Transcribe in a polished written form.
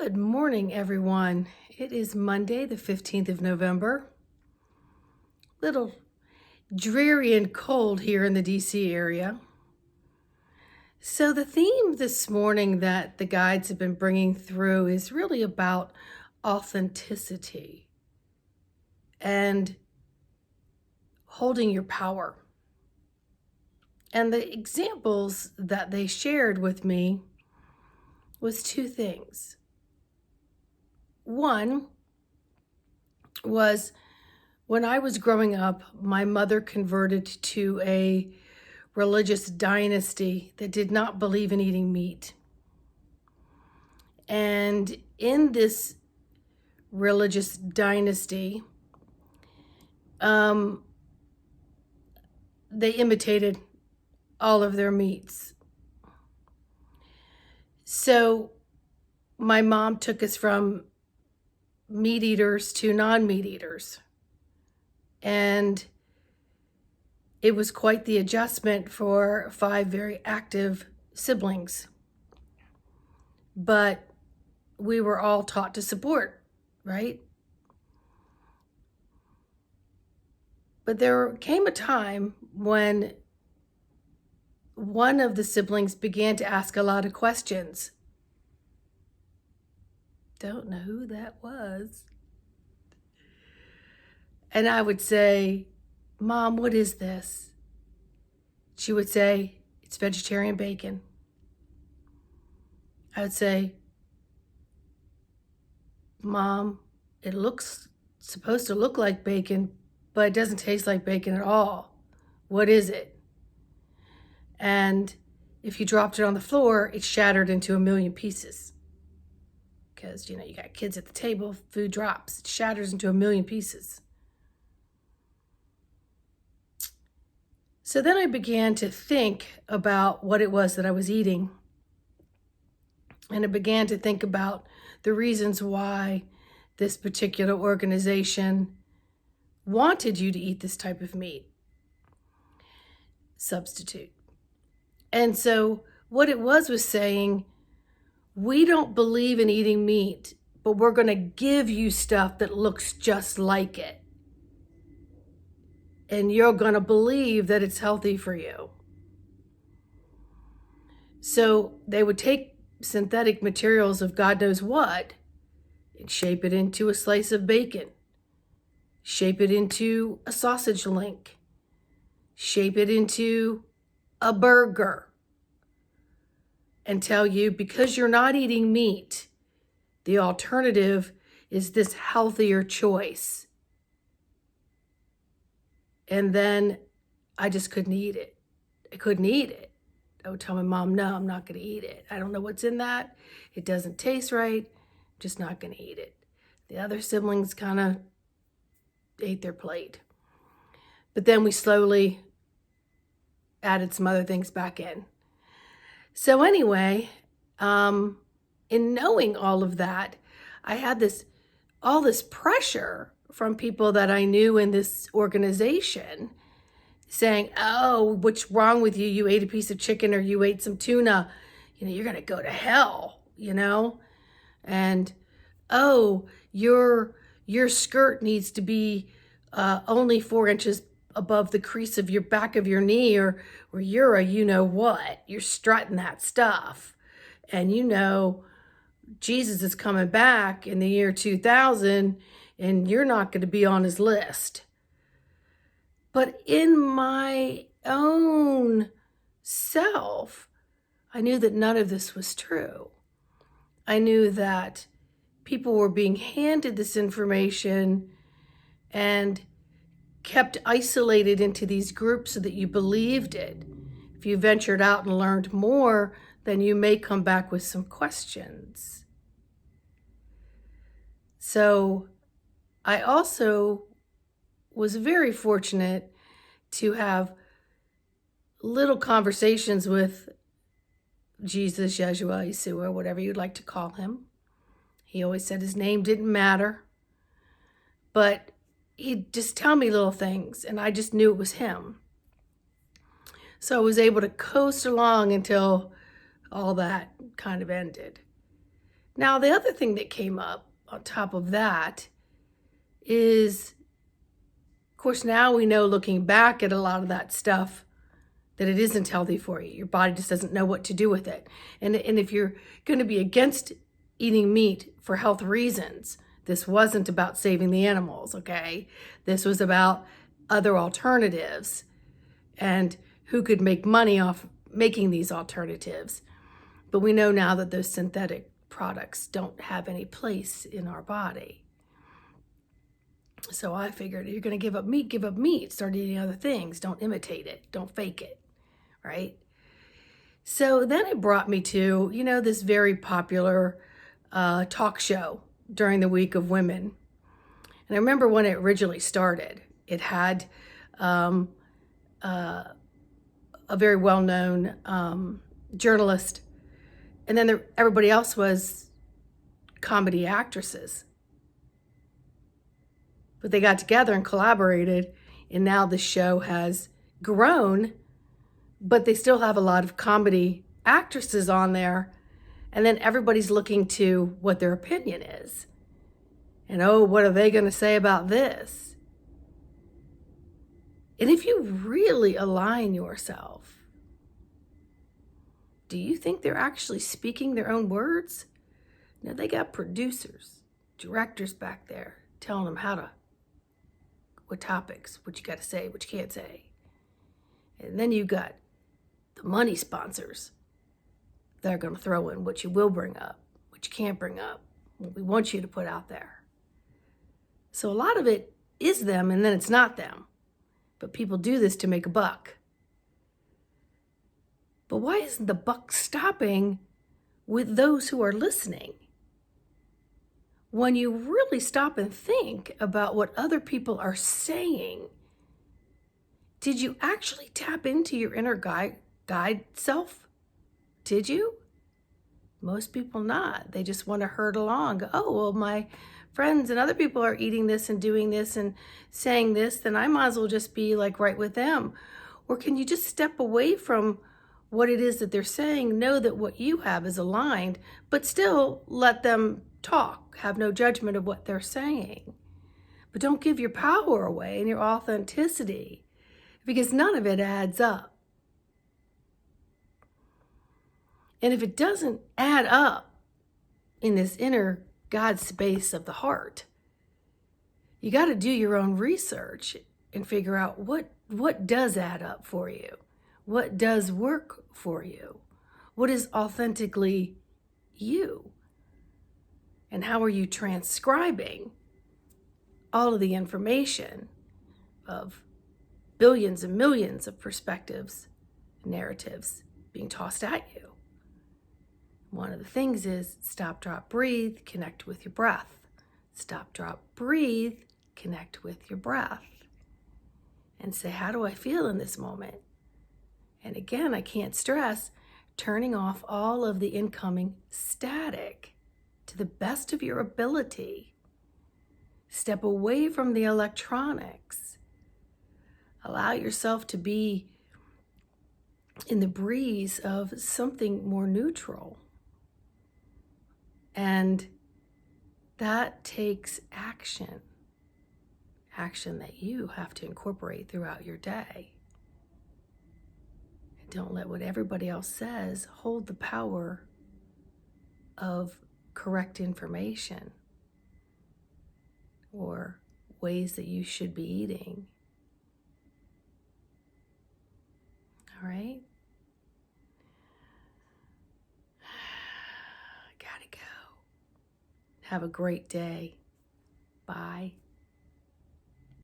Good morning, everyone. It is Monday, the 15th of November. Little dreary and cold here in the DC area. So the theme this morning that the guides have been bringing through is really about authenticity and holding your power. And the examples that they shared with me was two things. One was when I was growing up, my mother converted to a religious dynasty that did not believe in eating meat. And in this religious dynasty, they imitated all of their meats. So my mom took us from meat eaters to non-meat eaters. And it was quite the adjustment for 5 very active siblings. But we were all taught to support, right? But there came a time when one of the siblings began to ask a lot of questions. Don't know who that was. And I would say, Mom, what is this? She would say, it's vegetarian bacon. I would say, Mom, it looks supposed to look like bacon, but it doesn't taste like bacon at all. What is it? And if you dropped it on the floor, it shattered into a million pieces. Because, you got kids at the table, food drops, it shatters into a million pieces. So then I began to think about what it was that I was eating. And I began to think about the reasons why this particular organization wanted you to eat this type of meat substitute. And so what it was saying, we don't believe in eating meat, but we're going to give you stuff that looks just like it. And you're going to believe that it's healthy for you. So they would take synthetic materials of God knows what and shape it into a slice of bacon, shape it into a sausage link, shape it into a burger, and tell you, because you're not eating meat, the alternative is this healthier choice. And then I just couldn't eat it. I couldn't eat it. I would tell my mom, no, I'm not going to eat it. I don't know what's in that. It doesn't taste right. I'm just not going to eat it. The other siblings kind of ate their plate. But then we slowly added some other things back in. So anyway, in knowing all of that, I had all this pressure from people that I knew in this organization saying, oh, what's wrong with you? You ate a piece of chicken or you ate some tuna. You're going to go to hell, And, oh, your skirt needs to be only 4 inches above the crease of your back of your knee, or you're a what. You're strutting that stuff. And Jesus is coming back in the year 2000, and you're not going to be on his list. But in my own self, I knew that none of this was true. I knew that people were being handed this information and kept isolated into these groups so that you believed it. If you ventured out and learned more, then you may come back with some questions. So I also was very fortunate to have little conversations with Jesus, Yeshua, Yeshua, whatever you'd like to call him. He always said his name didn't matter, but he'd just tell me little things, and I just knew it was him. So I was able to coast along until all that kind of ended. Now, the other thing that came up on top of that is, of course, now we know, looking back at a lot of that stuff, that it isn't healthy for you. Your body just doesn't know what to do with it. And if you're going to be against eating meat for health reasons, this wasn't about saving the animals, okay? This was about other alternatives and who could make money off making these alternatives. But we know now that those synthetic products don't have any place in our body. So I figured, you're going to give up meat, start eating other things. Don't imitate it. Don't fake it, right? So then it brought me to, this very popular talk show during the Week of Women. And I remember when it originally started, it had a very well-known journalist, and then everybody else was comedy actresses. But they got together and collaborated, and now the show has grown, but they still have a lot of comedy actresses on there, and then everybody's looking to what their opinion is. And, what are they going to say about this? And if you really align yourself, do you think they're actually speaking their own words? No, they got producers, directors back there telling them what topics, what you got to say, what you can't say. And then you got the money sponsors that are going to throw in what you will bring up, what you can't bring up, what we want you to put out there. So a lot of it is them, and then it's not them. But people do this to make a buck. But why isn't the buck stopping with those who are listening? When you really stop and think about what other people are saying, did you actually tap into your inner guide self? Did you? Most people not. They just want to herd along. My friends and other people are eating this and doing this and saying this, then I might as well just be like right with them. Or can you just step away from what it is that they're saying, know that what you have is aligned, but still let them talk, have no judgment of what they're saying. But don't give your power away and your authenticity, because none of it adds up. And if it doesn't add up in this inner God space of the heart, you got to do your own research and figure out what does add up for you. What does work for you? What is authentically you? And how are you transcribing all of the information of billions and millions of perspectives, narratives being tossed at you? One of the things is stop, drop, breathe, connect with your breath. Stop, drop, breathe, connect with your breath. And say, how do I feel in this moment? And again, I can't stress turning off all of the incoming static to the best of your ability. Step away from the electronics. Allow yourself to be in the breeze of something more neutral. And that takes action that you have to incorporate throughout your day. And don't let what everybody else says hold the power of correct information or ways that you should be eating. All right? I gotta go. Have a great day. Bye.